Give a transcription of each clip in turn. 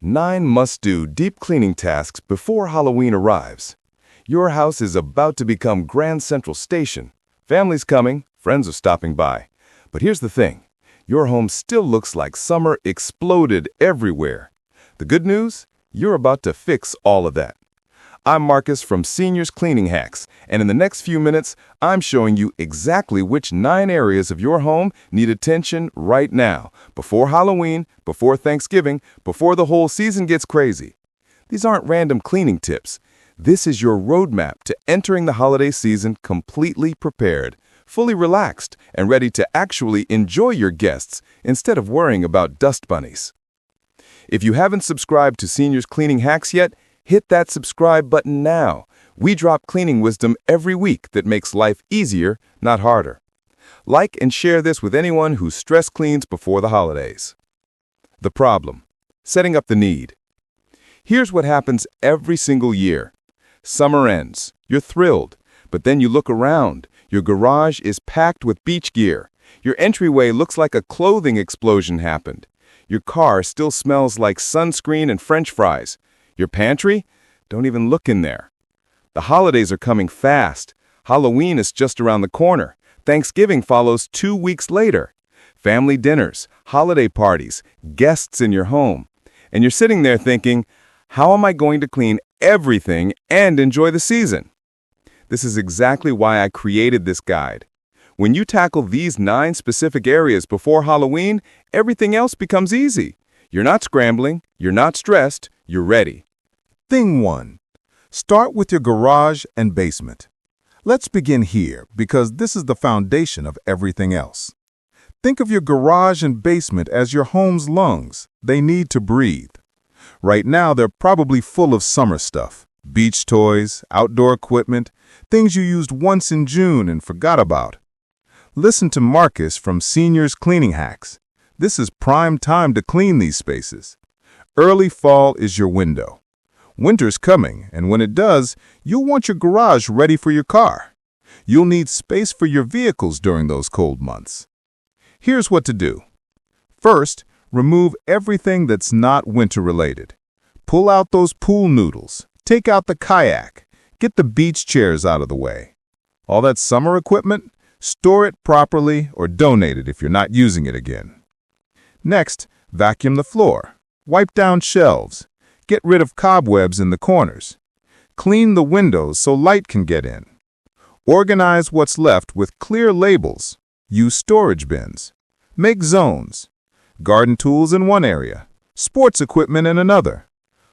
9 must-do deep cleaning tasks before Halloween arrives. Your house is about to become Grand Central Station. Family's coming, friends are stopping by. But here's the thing, your home still looks like summer exploded everywhere. The good news? You're about to fix all of that. I'm Marcus from Seniors Cleaning Hacks, and in the next few minutes, I'm showing you exactly which 9 areas of your home need attention right now, before Halloween, before Thanksgiving, before the whole season gets crazy. These aren't random cleaning tips. This is your roadmap to entering the holiday season completely prepared, fully relaxed, and ready to actually enjoy your guests instead of worrying about dust bunnies. If you haven't subscribed to Seniors Cleaning Hacks yet, hit that subscribe button now. We drop cleaning wisdom every week that makes life easier, not harder. Like and share this with anyone who stress cleans before the holidays. The problem: setting up the need. Here's what happens every single year. Summer ends. You're thrilled. But then you look around. Your garage is packed with beach gear. Your entryway looks like a clothing explosion happened. Your car still smells like sunscreen and French fries. Your pantry? Don't even look in there. The holidays are coming fast. Halloween is just around the corner. Thanksgiving follows 2 weeks later. Family dinners, holiday parties, guests in your home. And you're sitting there thinking, how am I going to clean everything and enjoy the season? This is exactly why I created this guide. When you tackle these 9 specific areas before Halloween, everything else becomes easy. You're not scrambling, you're not stressed, you're ready. Thing 1. Start with your garage and basement. Let's begin here because this is the foundation of everything else. Think of your garage and basement as your home's lungs. They need to breathe. Right now, they're probably full of summer stuff. Beach toys, outdoor equipment, things you used once in June and forgot about. Listen to Marcus from Seniors Cleaning Hacks. This is prime time to clean these spaces. Early fall is your window. Winter's coming, and when it does, you'll want your garage ready for your car. You'll need space for your vehicles during those cold months. Here's what to do. First, remove everything that's not winter-related. Pull out those pool noodles. Take out the kayak. Get the beach chairs out of the way. All that summer equipment, store it properly or donate it if you're not using it again. Next, vacuum the floor. Wipe down shelves. Get rid of cobwebs in the corners. Clean the windows so light can get in. Organize what's left with clear labels. Use storage bins. Make zones. Garden tools in one area. Sports equipment in another.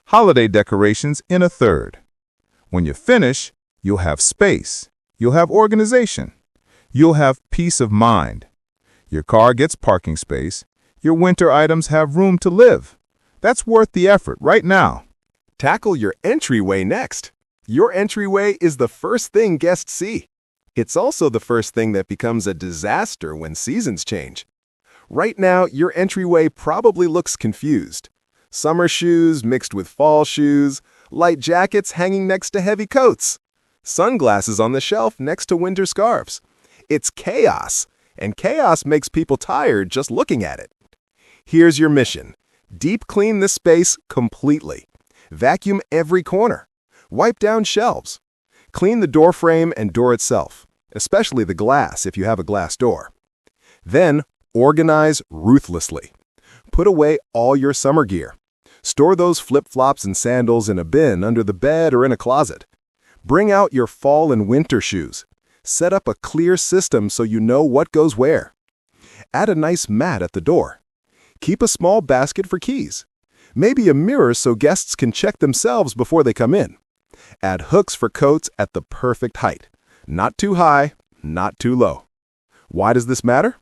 Holiday decorations in a third. When you finish, you'll have space. You'll have organization. You'll have peace of mind. Your car gets parking space. Your winter items have room to live. That's worth the effort right now. Tackle your entryway next. Your entryway is the first thing guests see. It's also the first thing that becomes a disaster when seasons change. Right now, your entryway probably looks confused. Summer shoes mixed with fall shoes, light jackets hanging next to heavy coats, sunglasses on the shelf next to winter scarves. It's chaos, and chaos makes people tired just looking at it. Here's your mission. Deep clean this space completely. Vacuum every corner. Wipe down shelves. Clean the door frame and door itself, especially the glass if you have a glass door. Then, organize ruthlessly. Put away all your summer gear. Store those flip-flops and sandals in a bin under the bed or in a closet. Bring out your fall and winter shoes. Set up a clear system so you know what goes where. Add a nice mat at the door. Keep a small basket for keys. Maybe a mirror so guests can check themselves before they come in. Add hooks for coats at the perfect height. Not too high, not too low. Why does this matter?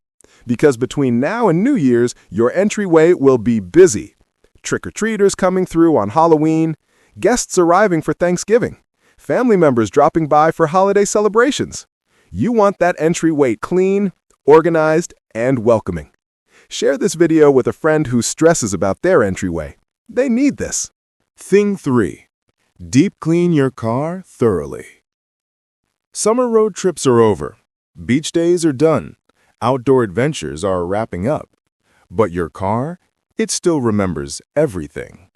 Because between now and New Year's, your entryway will be busy. Trick-or-treaters coming through on Halloween, guests arriving for Thanksgiving, family members dropping by for holiday celebrations. You want that entryway clean, organized, and welcoming. Share this video with a friend who stresses about their entryway. They need this. Thing 3. Deep clean your car thoroughly. Summer road trips are over. Beach days are done. Outdoor adventures are wrapping up. But your car, it still remembers everything.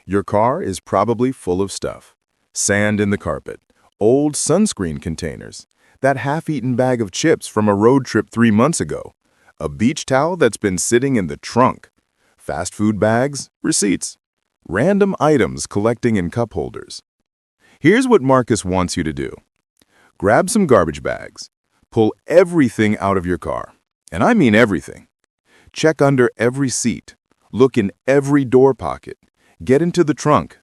Your car is probably full of stuff. Sand in the carpet, old sunscreen containers, that half-eaten bag of chips from a road trip 3 months ago, a beach towel that's been sitting in the trunk, fast food bags, receipts, random items collecting in cup holders. Here's what Marcus wants you to do. Grab some garbage bags. Pull everything out of your car. And I mean everything. Check under every seat. Look in every door pocket. Get into the trunk.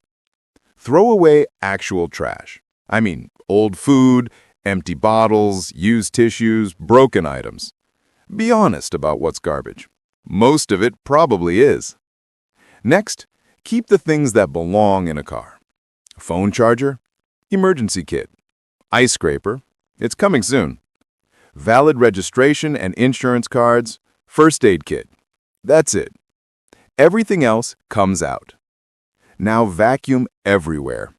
Throw away actual trash. I mean old food, empty bottles, used tissues, broken items. Be honest about what's garbage. Most of it probably is. Next, keep the things that belong in a car. Phone charger, emergency kit, ice scraper, it's coming soon. Valid registration and insurance cards, first aid kit. That's it. Everything else comes out. Now vacuum everywhere.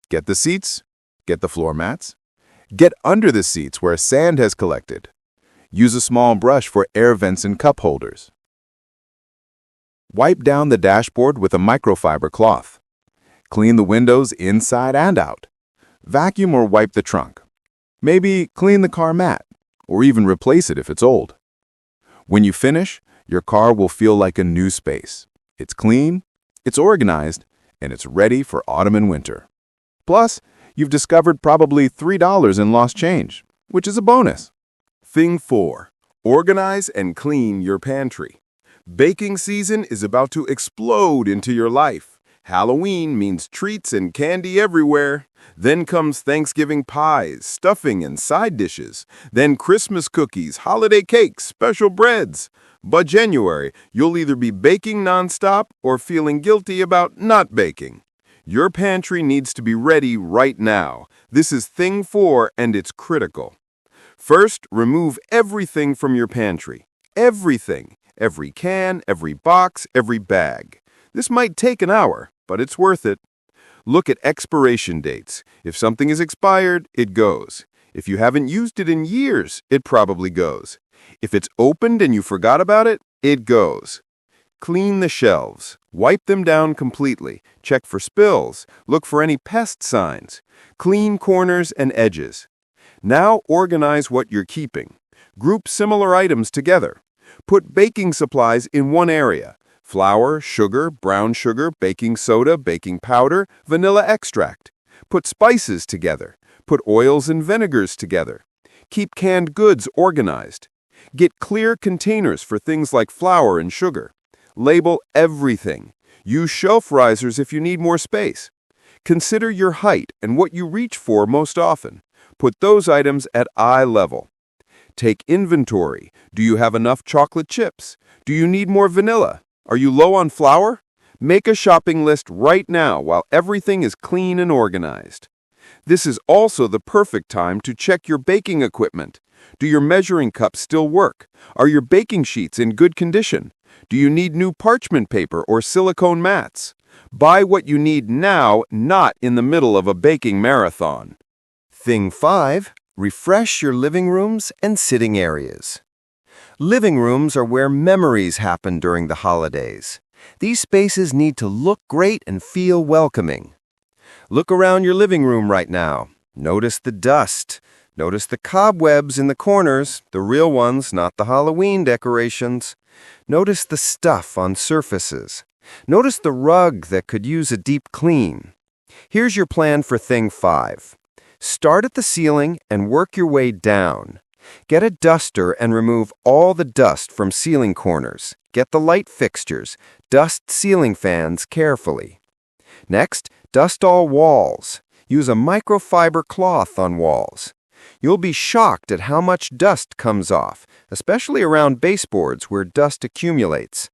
Get the seats, get the floor mats, get under the seats where sand has collected. Use a small brush for air vents and cup holders. Wipe down the dashboard with a microfiber cloth. Clean the windows inside and out. Vacuum or wipe the trunk. Maybe clean the car mat, or even replace it if it's old. When you finish, your car will feel like a new space. It's clean, it's organized, and it's ready for autumn and winter. Plus, you've discovered probably $3 in lost change, which is a bonus. Thing 4. Organize and clean your pantry. Baking season is about to explode into your life. Halloween means treats and candy everywhere. Then comes Thanksgiving pies, stuffing, and side dishes. Then Christmas cookies, holiday cakes, special breads. By January, you'll either be baking nonstop or feeling guilty about not baking. Your pantry needs to be ready right now. This is thing 4, and it's critical. First, remove everything from your pantry. Everything. Every can, every box, every bag. This might take an hour, but it's worth it. Look at expiration dates. If something is expired, it goes. If you haven't used it in years, it probably goes. If it's opened and you forgot about it, it goes. Clean the shelves. Wipe them down completely. Check for spills. Look for any pest signs. Clean corners and edges. Now organize what you're keeping. Group similar items together. Put baking supplies in one area. Flour, sugar, brown sugar, baking soda, baking powder, vanilla extract. Put spices together. Put oils and vinegars together. Keep canned goods organized. Get clear containers for things like flour and sugar. Label everything. Use shelf risers if you need more space. Consider your height and what you reach for most often. Put those items at eye level. Take inventory. Do you have enough chocolate chips? Do you need more vanilla? Are you low on flour? Make a shopping list right now while everything is clean and organized. This is also the perfect time to check your baking equipment. Do your measuring cups still work? Are your baking sheets in good condition? Do you need new parchment paper or silicone mats? Buy what you need now, not in the middle of a baking marathon. Thing 5. Refresh your living rooms and sitting areas. Living rooms are where memories happen during the holidays. These spaces need to look great and feel welcoming. Look around your living room right now. Notice the dust. Notice the cobwebs in the corners, the real ones, not the Halloween decorations. Notice the stuff on surfaces. Notice the rug that could use a deep clean. Here's your plan for thing 5. Start at the ceiling and work your way down. Get a duster and remove all the dust from ceiling corners. Get the light fixtures. Dust ceiling fans carefully. Next, dust all walls. Use a microfiber cloth on walls. You'll be shocked at how much dust comes off, especially around baseboards where dust accumulates.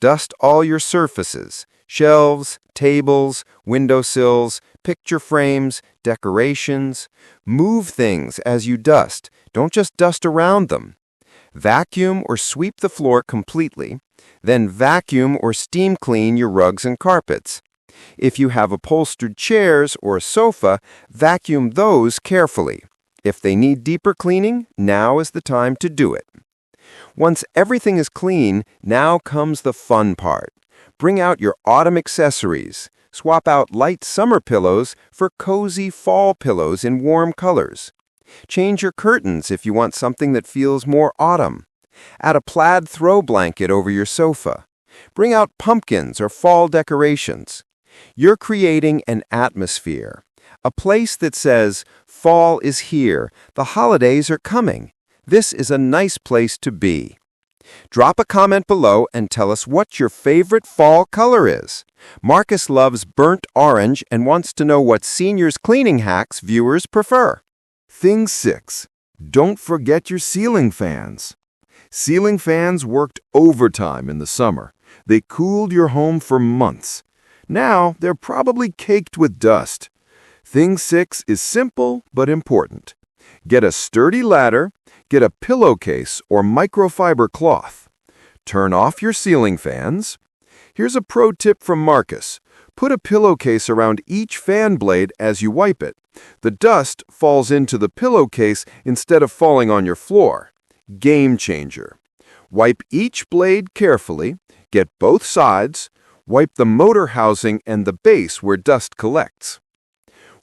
Dust all your surfaces. Shelves, tables, windowsills, picture frames, decorations. Move things as you dust. Don't just dust around them. Vacuum or sweep the floor completely. Then vacuum or steam clean your rugs and carpets. If you have upholstered chairs or a sofa, vacuum those carefully. If they need deeper cleaning, now is the time to do it. Once everything is clean, now comes the fun part. Bring out your autumn accessories. Swap out light summer pillows for cozy fall pillows in warm colors. Change your curtains if you want something that feels more autumn. Add a plaid throw blanket over your sofa. Bring out pumpkins or fall decorations. You're creating an atmosphere, a place that says, fall is here, the holidays are coming. This is a nice place to be. Drop a comment below and tell us what your favorite fall color is. Marcus loves burnt orange and wants to know what seniors cleaning hacks viewers prefer. Thing 6. Don't forget your ceiling fans. Ceiling fans worked overtime in the summer. They cooled your home for months. Now they're probably caked with dust. Thing 6 is simple but important. Get a sturdy ladder, get a pillowcase or microfiber cloth. Turn off your ceiling fans. Here's a pro tip from Marcus. Put a pillowcase around each fan blade as you wipe it. The dust falls into the pillowcase instead of falling on your floor. Game changer. Wipe each blade carefully, get both sides, wipe the motor housing and the base where dust collects.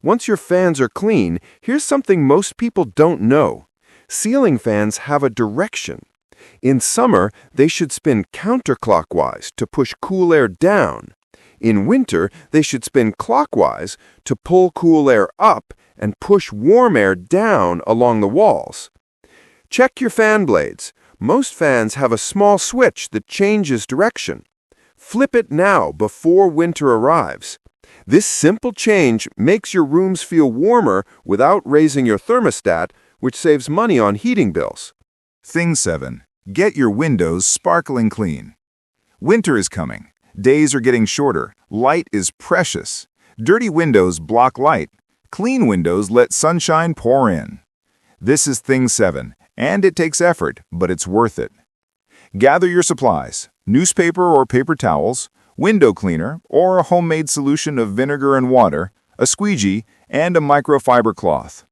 Once your fans are clean, here's something most people don't know. Ceiling fans have a direction. In summer, they should spin counterclockwise to push cool air down. In winter, they should spin clockwise to pull cool air up and push warm air down along the walls. Check your fan blades. Most fans have a small switch that changes direction. Flip it now before winter arrives. This simple change makes your rooms feel warmer without raising your thermostat, which saves money on heating bills. Thing 7. Get your windows sparkling clean. Winter is coming. Days are getting shorter. Light is precious. Dirty windows block light. Clean windows let sunshine pour in. This is Thing 7, and it takes effort, but it's worth it. Gather your supplies: newspaper or paper towels, window cleaner or a homemade solution of vinegar and water, a squeegee, and a microfiber cloth.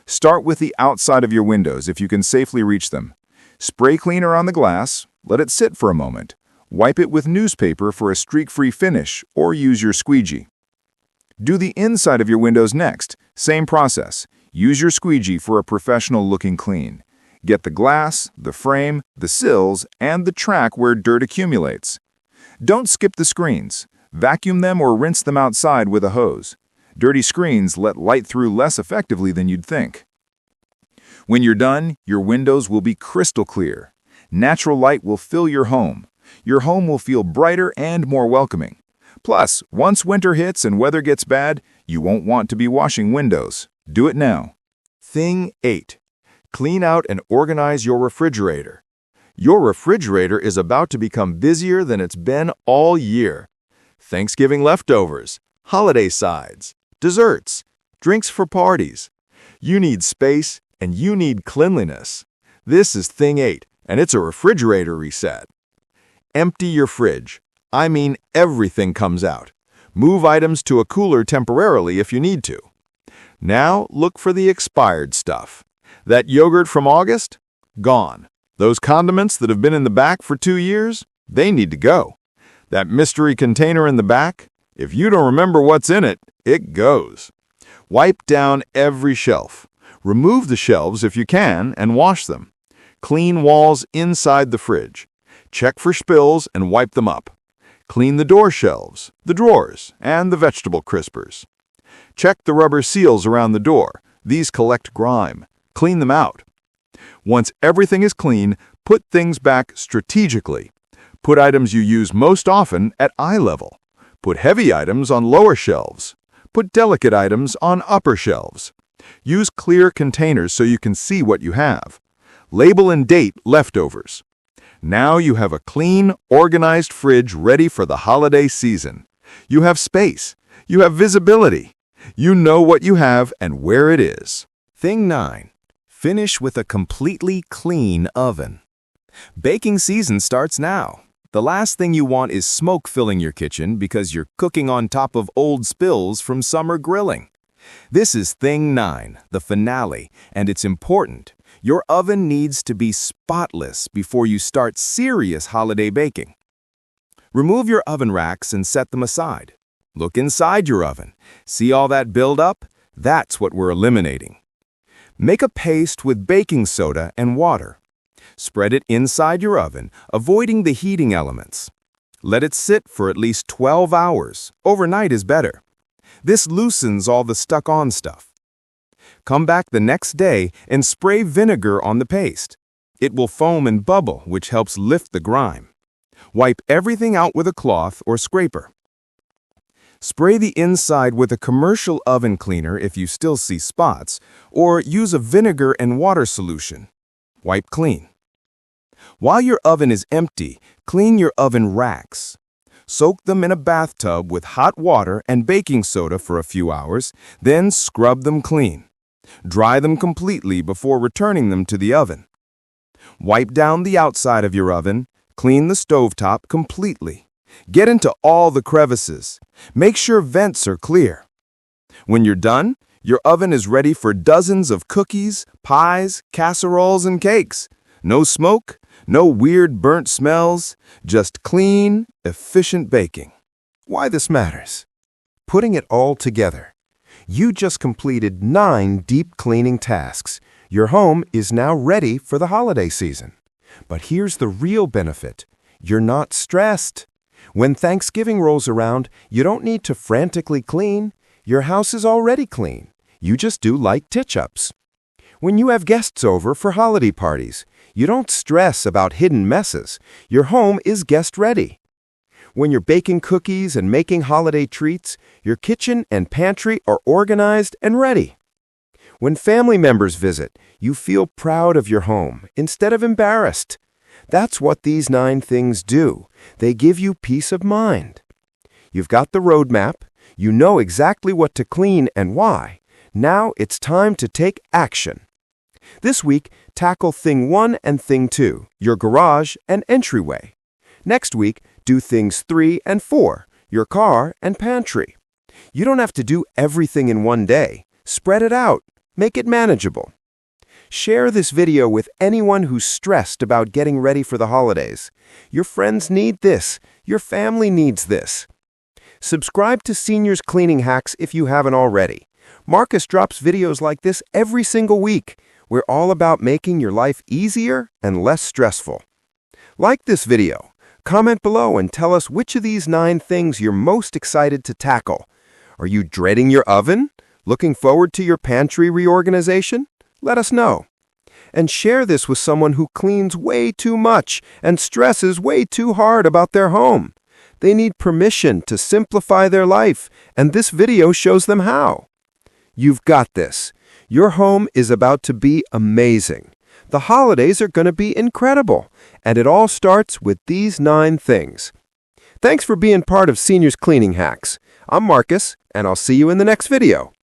Start with the outside of your windows if you can safely reach them. Spray cleaner on the glass, let it sit for a moment. Wipe it with newspaper for a streak-free finish or use your squeegee. Do the inside of your windows next. Same process. Use your squeegee for a professional-looking clean. Get the glass, the frame, the sills, and the track where dirt accumulates. Don't skip the screens. Vacuum them or rinse them outside with a hose. Dirty screens let light through less effectively than you'd think. When you're done, your windows will be crystal clear. Natural light will fill your home. Your home will feel brighter and more welcoming. Plus, once winter hits and weather gets bad, you won't want to be washing windows. Do it now. Thing 8. Clean out and organize your refrigerator. Your refrigerator is about to become busier than it's been all year. Thanksgiving leftovers, holiday sides, desserts, drinks for parties. You need space and you need cleanliness. This is Thing 8, and it's a refrigerator reset. Empty your fridge. I mean, everything comes out. Move items to a cooler temporarily if you need to. Now look for the expired stuff. That yogurt from August? Gone. Those condiments that have been in the back for 2 years? They need to go. That mystery container in the back? If you don't remember what's in it, it goes. Wipe down every shelf. Remove the shelves if you can and wash them. Clean walls inside the fridge. Check for spills and wipe them up. Clean the door shelves, the drawers, and the vegetable crispers. Check the rubber seals around the door. These collect grime. Clean them out. Once everything is clean, put things back strategically. Put items you use most often at eye level. Put heavy items on lower shelves. Put delicate items on upper shelves. Use clear containers so you can see what you have. Label and date leftovers. Now you have a clean, organized fridge ready for the holiday season. You have space. You have visibility. You know what you have and where it is. Thing 9. Finish with a completely clean oven. Baking season starts now. The last thing you want is smoke filling your kitchen because you're cooking on top of old spills from summer grilling. This is Thing 9, the finale, and it's important. Your oven needs to be spotless before you start serious holiday baking. Remove your oven racks and set them aside. Look inside your oven. See all that buildup? That's what we're eliminating. Make a paste with baking soda and water. Spread it inside your oven, avoiding the heating elements. Let it sit for at least 12 hours. Overnight is better. This loosens all the stuck-on stuff. Come back the next day and spray vinegar on the paste. It will foam and bubble, which helps lift the grime. Wipe everything out with a cloth or scraper. Spray the inside with a commercial oven cleaner if you still see spots, or use a vinegar and water solution. Wipe clean. While your oven is empty, clean your oven racks. Soak them in a bathtub with hot water and baking soda for a few hours, then scrub them clean. Dry them completely before returning them to the oven. Wipe down the outside of your oven. Clean the stovetop completely. Get into all the crevices. Make sure vents are clear. When you're done, your oven is ready for dozens of cookies, pies, casseroles, and cakes. No smoke, no weird burnt smells, just clean, efficient baking. Why this matters? Putting it all together. You just completed 9 deep cleaning tasks. Your home is now ready for the holiday season. But here's the real benefit. You're not stressed. When Thanksgiving rolls around, you don't need to frantically clean. Your house is already clean. You just do light touch-ups. When you have guests over for holiday parties, you don't stress about hidden messes. Your home is guest-ready. When you're baking cookies and making holiday treats, your kitchen and pantry are organized and ready. When family members visit, you feel proud of your home instead of embarrassed. That's what these 9 things do. They give you peace of mind. You've got the roadmap. You know exactly what to clean and why. Now it's time to take action. This week, tackle Thing 1 and Thing 2, your garage and entryway. Next week, do Things 3 and 4, your car and pantry. You don't have to do everything in one day. Spread it out. Make it manageable. Share this video with anyone who's stressed about getting ready for the holidays. Your friends need this. Your family needs this. Subscribe to Seniors Cleaning Hacks if you haven't already. Marcus drops videos like this every single week. We're all about making your life easier and less stressful. Like this video. Comment below and tell us which of these 9 things you're most excited to tackle. Are you dreading your oven? Looking forward to your pantry reorganization? Let us know. And share this with someone who cleans way too much and stresses way too hard about their home. They need permission to simplify their life, and this video shows them how. You've got this. Your home is about to be amazing. The holidays are going to be incredible, and it all starts with these 9 things. Thanks for being part of Seniors Cleaning Hacks. I'm Marcus, and I'll see you in the next video.